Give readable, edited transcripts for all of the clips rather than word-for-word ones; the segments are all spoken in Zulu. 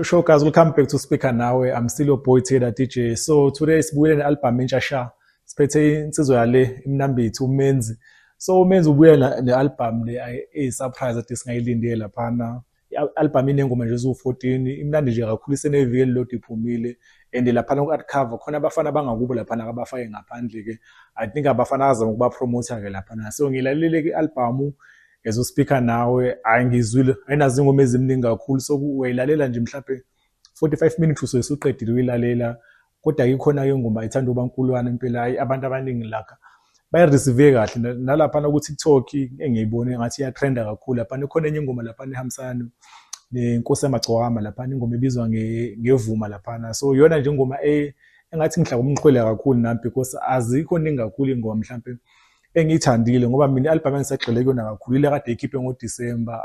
Show guys, welcome back to Speaker Now. I'm still your boy Taylor DJ. So today sibuye ne-album entsha sha. Siphethe insizwa yale imnambithi uMenzi. So uMenzi ubuye ne-album le surprise ade singayilindele laphana. I-album inengoma nje eziwu-14, imnandi nje kakhulu iseneviki elilodwa iphumile. And laphana ku-art cover khona abafana abangakubo laphana abafake ngaphandle ke. I think abafana azama ukuba promoter ke laphana. So ngilalele ke album as uSpeaker nawe angizwile ayinazo ingoma ezimningi kakhulu so uyayilalela nje mhlawumbe 45 minutes usuke usuqedile uyilalela kodwa ikhona ingoma ithanda uba nkulwana impela hayi abantu abaningi lakha bayireceive kahle nalapha ku TikTok engiyibone ngathi iyatrenda kakhulu lapha ikhona enye ingoma lapha ehambisana nenkosi yamagcwama lapha ingoma ebizwa ngevuma lapha so yona nje ingoma engathi ngihlaba umqhwele kakhulu nami because azikho ningi kakhulu ingoma mhlawumbe engiyithandile ngoba mina i-album engisagxile kuyona kakhulu ile kade ikhiphe ngoDisemba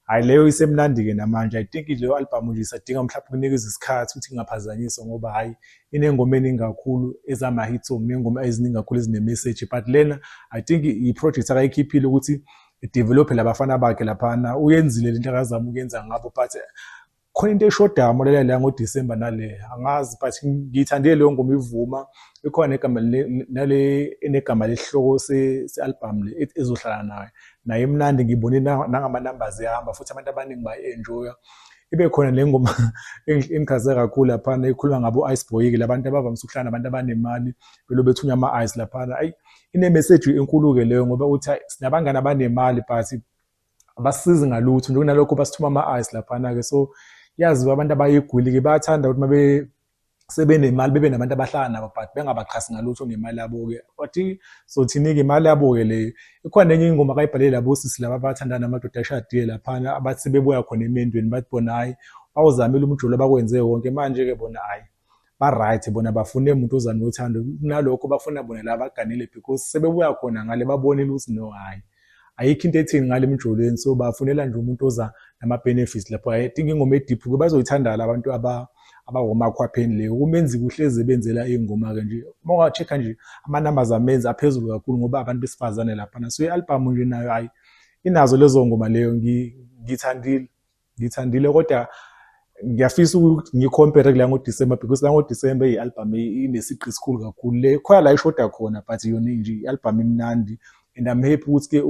hayi leyo isemnandi ke namanje I think leyo album nje isadinga mhlawumbe ukunikeza isikhathi ukuthi ingaphazanyiswa ngoba hayi inengoma eningi kakhulu ezama hit song nengoma eziningi kakhulu ezine message but lena I think i-project akayikhiphile ukuthi i-develop labafana bakhe laphana uyenzile lento akazama ukuyenza ngabo but khona into eshoda amolela la ngoDisemba nale angazi but ngiyithandile leyo ngoma ivuma ikhona igama nale enegama lesihloko se-album le ezohlala naye emnandi ngibone nangama numbers ehamba futhi abantu abaningi bayi-enjoy ibe khona le ngoma engikhaze kakhulu laphana ikhuluma ngabo Ice Boy ke labantu abavamise ukuhlala nabantu abanemali belo bethunya ama ice laphana ine message enkulu ke leyo ngoba uthi sinabangani abanemali but abasizi ngalutho nje kunalokho basithuma ama ice laphana ke so yazi abantu abayigwili ke bayathanda ukuthi mabe sebenemali bebe nabantu abahlala nabo but bengabaxhasi ngalutho ngemali yabo ke wathi so thini ke imali yabo ke le ikhona enye ingoma akayibhalele labo sisi laba abathandana amadoda ashadile laphana abathi bebuya khona emendweni bathi bona hayi awuzamile umjolo bakwenze wonke manje ke bona hayi ba right bona bafune umuntu ozana uthando kunalokho bafuna bona laba baganile because sebebuya khona ngale babonile ukuthi no hayi ayikho into ethini ngale emjolweni so bafunela nje umuntu oza nama benefits lapho I think ingoma edeep ke bazoyithanda labantu abawomakhwapheni leyo uMenzi kuhleze benzela ingoma ke nje uma check nje ama numbers amenza aphezulu kakhulu ngoba abantu besifazane lapha so i-album nje nayo hayi inazo lezo ngoma leyo ngithandile kodwa ngiyafisa ukuthi ngicompare kula ngoDisemba because la ngoDisemba i-album inesiqi esikhulu kakhulu le khona la ishoda khona but yona nje i-album imnandi and I'm happy ukuthi ke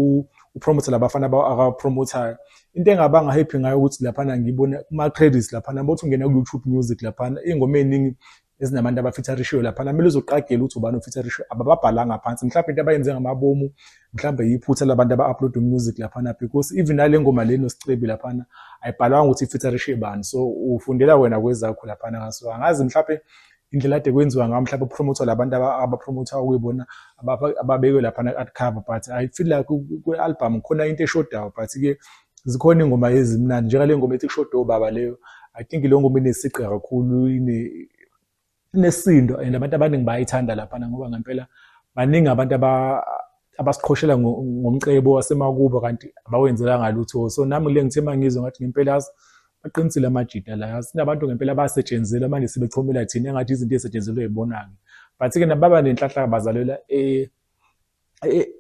upromote labafana akapromoter into engabanga happy ngayo ukuthi laphana ngibona kuma credits laphana bothi ungena ku YouTube Music laphana ingoma eningi ezinabantu abafeaturishiwe laphana kumele uzoqagela ukuthi ubani ofeaturishiwe ababhalanga phansi mhlawumbe into abayenze ngamabomu mhlawumbe yiphutha labantu aba-upload music laphana because even nale ngoma leno sicebi laphana ayibhalwanga ukuthi ifeaturishiwe bani so ufundela wena kwezakho laphana so angazi mhlawumbe indlela ade kwenziwa ngayo mhlawumbe upromoter labantu abapromoter ukuyibona ababekwe laphana at cover but I feel like ku-album khona into eshodayo but ke zikhona ingoma ezimnandi njengale ngoma ethi kushoda obaba leyo I think leyo ngoma inesiqi kakhulu inesindo and abantu abaningi bayithanda laphana ngoba ngempela baningi abantu abasiqhoshela ngomcebo wasemakubo kanti abawenzela ngalutho so nami le ngithe mangizwe ngathi ngempela yazi baqinisile amajita la yazi sinabantu ngempela abasetshenzela manje sebechomela thina engathi izinto ezisetshenzelwe yibonake but ke nababa nenhlahla bazalela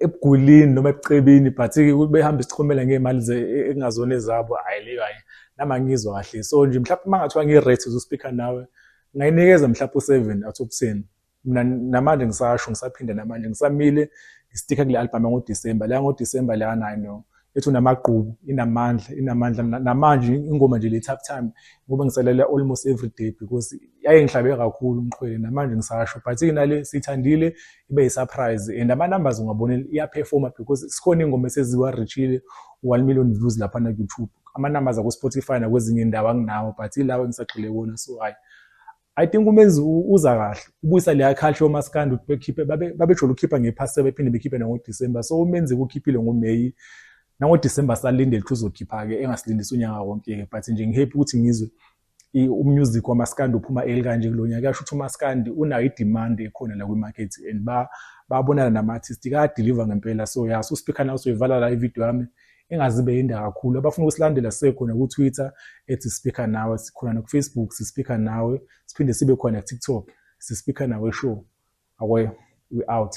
ebugulini noma ebucebini but ke behamba isichomela ngemali engazona ezabo hayi leyo hayi nama ngizwa kahle so nje mhlawumbe mangathiwa ngirate uSpeaker nawe ngayinikeza mhlawumbe u7 out of 10 mina namanje ngisasho ngisaphinda namanje ngisamile istika kule album ngoDisemba la ngoDisemba la 9 ethu namaqhubu inamandla namanje ingoma nje le top time ngoba ngisalela almost every day because yaye ngihlabe kakhulu umqhwele namanje ngisasho but inale sithandile ibe surprise and ama numbers ungabonela iyaperforma because sikhona ingoma eseziwa reachile 1 million views lapha na YouTube ama numbers aku Spotify nakwezinye indawo anginawo but ilawo ngisagxile kuona so I think uMenzi uza kahle ubuyisa le culture yomaskandi ukuthi bekhiphe babejula ukukhipha ngephasi bephinde bekhiphe ngoDisemba so uMenzi ukukhiphile ngoMay nangoDisemba salindele ukuthi uzokhipha ke engasilindisa unyaka wonke ke but nje ngihappy ukuthi ngizwe umusic wamaskandi uphuma kanje kulonyaka yasho ukuthi umaskandi unayo idemand ekhona la kwimarket and babonana nama-artist ka-deliver ngempela so yaso uSpeaker nawe soyivala la ivideo yami engazibe yinda kakhulu abafuna ukusilandela sikhona ku-Twitter @Speaker nawe sikhona na ku-Facebook siSpeaker nawe siphinde sibe khona ku-TikTok siSpeaker nawe show away we out.